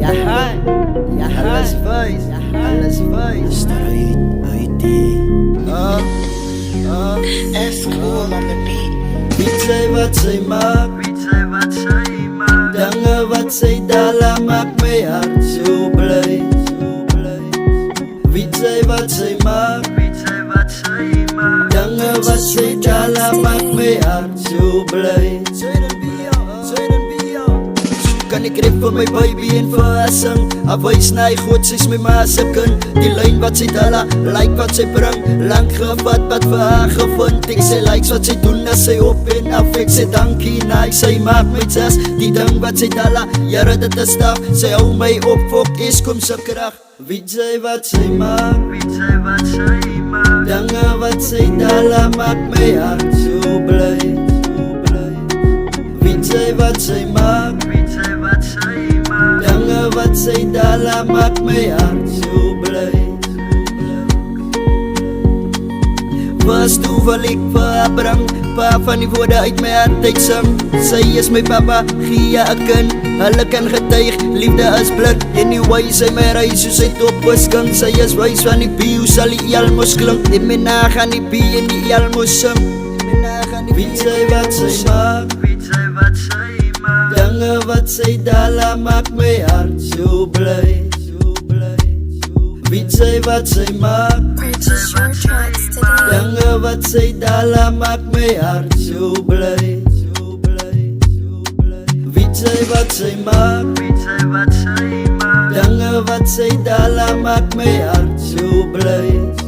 Alles weiß, alles weiß. F cool on the beat. Widzę wat zij maakt, dangen wat zij dala maakt mijn hart zo blij. Widzę wat zij maakt, dangen wat zij dala maakt mijn hart zo blij. Kan ik rip vir my baby en verrassing. Haar wys na hy goed, sy's my ma se kind. Die lyn wat sy dala, like wat sy bring. Lang gevat, wat vir haar gevind. Ek sê likes wat sy doen as sy op en af. Ek sê dankie, nice, sy maak my jas. Die ding wat sy dala, jare dit is staf. Sy hou my op, fok, is kom sy kracht. Weet sy wat sy maak, dinge wat sy dala maak my hart so bly. Weet sy wat sy maak, dinge wat sy dala maak my hart so bly. Was toe wil ek vir haar bring, pa van die woorde uit my hart ek sing. Sy is my papa, gee haar 'n kind. Hulle kan getuig, liefde is blind. Anyway, sy my reis soos sy top wisking. Sy is wys van die bio, sal die elmos klink. Die mina gaan die bie en die elmos sing. Weet sy wat sy maak, dinge wat sy dala maak my hart so bly. Weet sy wat sy maak, Purchase your tracks today. dinge wat sy dala maak my hart so bly. Weet sy wat sy maak, dinge wat sy dala maak my hart so bly.